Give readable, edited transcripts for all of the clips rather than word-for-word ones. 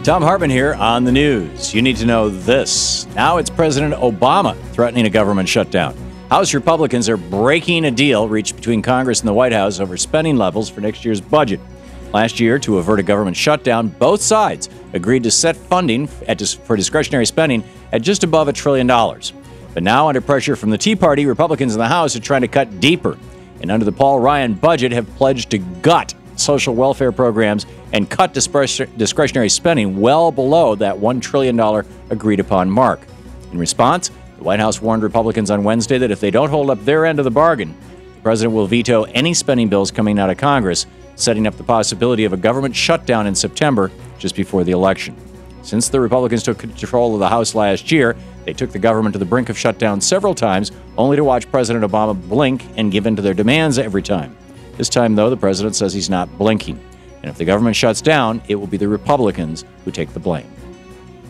Thom Hartmann here on the news. You need to know this. Now it's President Obama threatening a government shutdown. House Republicans are breaking a deal reached between Congress and the White House over spending levels for next year's budget. Last year, to avert a government shutdown, both sides agreed to set funding for discretionary spending at just above $1 trillion. But now, under pressure from the Tea Party, Republicans in the House are trying to cut deeper. And under the Paul Ryan budget, have pledged to gut social welfare programs and cut discretionary spending well below that $1 trillion agreed-upon mark. In response, the White House warned Republicans on Wednesday that if they don't hold up their end of the bargain, the president will veto any spending bills coming out of Congress, setting up the possibility of a government shutdown in September, just before the election. Since the Republicans took control of the House last year, they took the government to the brink of shutdown several times, only to watch President Obama blink and give in to their demands every time. This time, though, the president says he's not blinking. And if the government shuts down, it will be the Republicans who take the blame.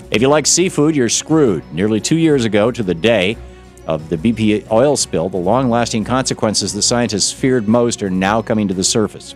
If you like seafood, you're screwed. Nearly 2 years ago to the day of the BP oil spill, the long-lasting consequences the scientists feared most are now coming to the surface.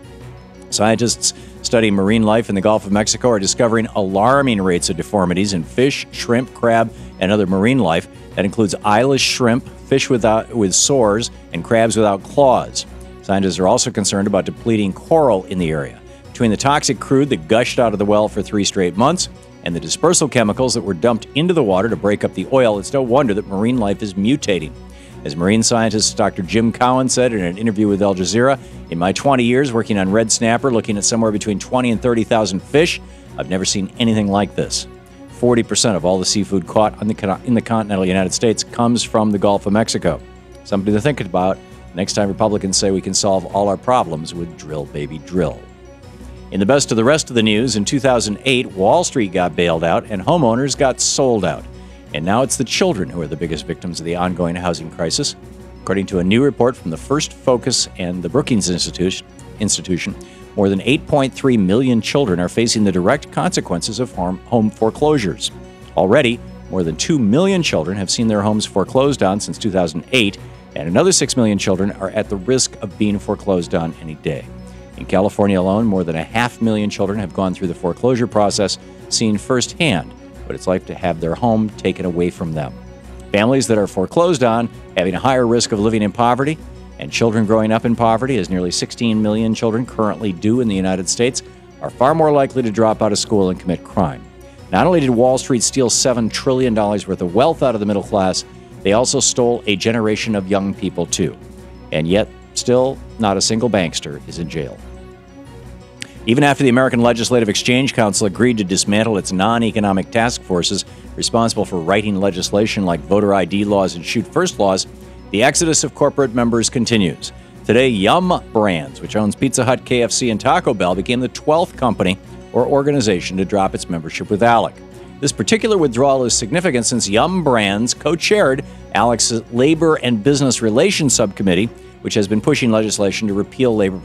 Scientists studying marine life in the Gulf of Mexico are discovering alarming rates of deformities in fish, shrimp, crab, and other marine life. That includes eyeless shrimp, fish with sores, and crabs without claws. Scientists are also concerned about depleting coral in the area. Between the toxic crude that gushed out of the well for 3 straight months and the dispersal chemicals that were dumped into the water to break up the oil, it's no wonder that marine life is mutating. As marine scientist Dr. Jim Cowan said in an interview with Al Jazeera, "In my 20 years working on red snapper, looking at somewhere between 20 and 30,000 fish, I've never seen anything like this. 40% of all the seafood caught in the continental United States comes from the Gulf of Mexico." Something to think about next time Republicans say we can solve all our problems with drill, baby, drill. In the best of the rest of the news, in 2008, Wall Street got bailed out and homeowners got sold out. And now it's the children who are the biggest victims of the ongoing housing crisis. According to a new report from the First Focus and the Brookings Institution, more than 8.3 million children are facing the direct consequences of home foreclosures. Already, more than 2 million children have seen their homes foreclosed on since 2008, and another 6 million children are at the risk of being foreclosed on any day. In California alone, more than 500,000 children have gone through the foreclosure process, seeing firsthand what it's like to have their home taken away from them. Families that are foreclosed on having a higher risk of living in poverty, and children growing up in poverty, as nearly 16 million children currently do in the United States, are far more likely to drop out of school and commit crime. Not only did Wall Street steal $7 trillion worth of wealth out of the middle class, they also stole a generation of young people, too. And yet, still, not a single bankster is in jail. Even after the American Legislative Exchange Council agreed to dismantle its non-economic task forces responsible for writing legislation like voter ID laws and shoot first laws, the exodus of corporate members continues. Today, Yum Brands, which owns Pizza Hut, KFC, and Taco Bell, became the 12th company or organization to drop its membership with ALEC. This particular withdrawal is significant since Yum Brands co-chaired ALEC's Labor and Business Relations Subcommittee, which has been pushing legislation to repeal labor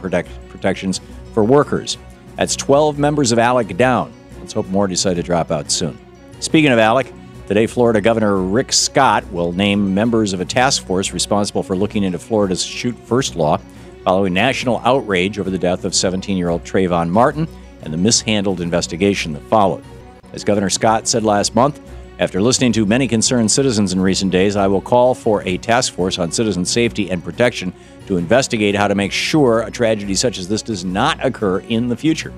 protections for workers. That's 12 members of ALEC down. Let's hope more decide to drop out soon. Speaking of ALEC, today Florida Governor Rick Scott will name members of a task force responsible for looking into Florida's Shoot First law, following national outrage over the death of 17-year-old Trayvon Martin and the mishandled investigation that followed. As Governor Scott said last month, after listening to many concerned citizens in recent days, I will call for a task force on citizen safety and protection to investigate how to make sure a tragedy such as this does not occur in the future.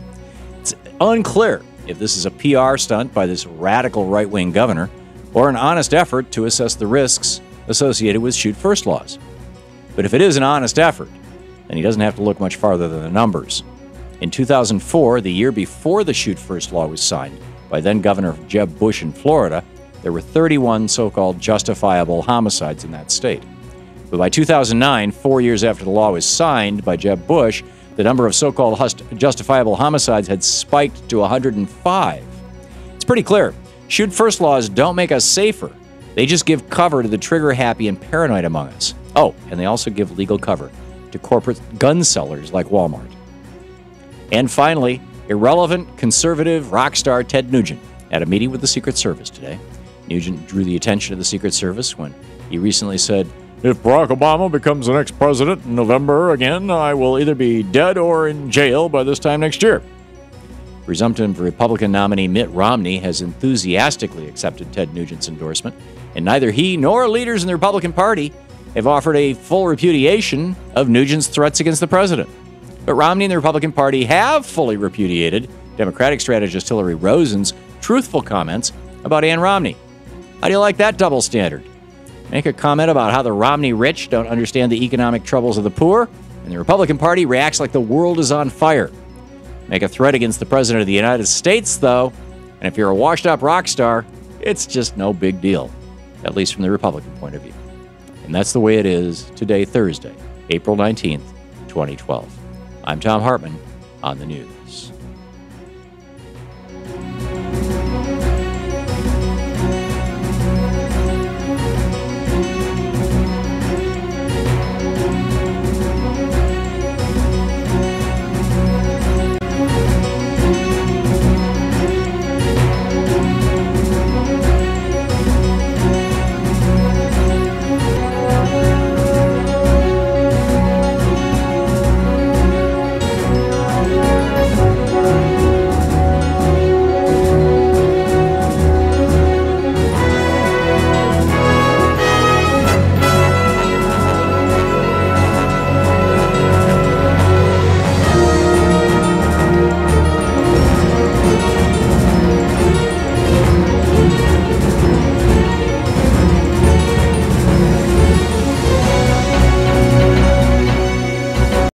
It's unclear if this is a PR stunt by this radical right-wing governor or an honest effort to assess the risks associated with Shoot First laws. But if it is an honest effort, then he doesn't have to look much farther than the numbers. In 2004, the year before the Shoot First law was signed by then-Governor Jeb Bush in Florida, there were 31 so-called justifiable homicides in that state. But by 2009, 4 years after the law was signed by Jeb Bush, the number of so-called justifiable homicides had spiked to 105. It's pretty clear. Shoot First laws don't make us safer. They just give cover to the trigger-happy and paranoid among us. Oh, and they also give legal cover to corporate gun sellers like Walmart. And finally, irrelevant, conservative rock star Ted Nugent at a meeting with the Secret Service today. Nugent drew the attention of the Secret Service when he recently said, "If Barack Obama becomes the next president in November again, I will either be dead or in jail by this time next year." Presumptive Republican nominee Mitt Romney has enthusiastically accepted Ted Nugent's endorsement, and neither he nor leaders in the Republican Party have offered a full repudiation of Nugent's threats against the president. But Romney and the Republican Party have fully repudiated Democratic strategist Hillary Rosen's truthful comments about Ann Romney. How do you like that double standard? Make a comment about how the Romney rich don't understand the economic troubles of the poor, and the Republican Party reacts like the world is on fire. Make a threat against the President of the United States, though, and if you're a washed-up rock star, it's just no big deal, at least from the Republican point of view. And that's the way it is today, Thursday, April 19th, 2012. I'm Thom Hartmann on the news.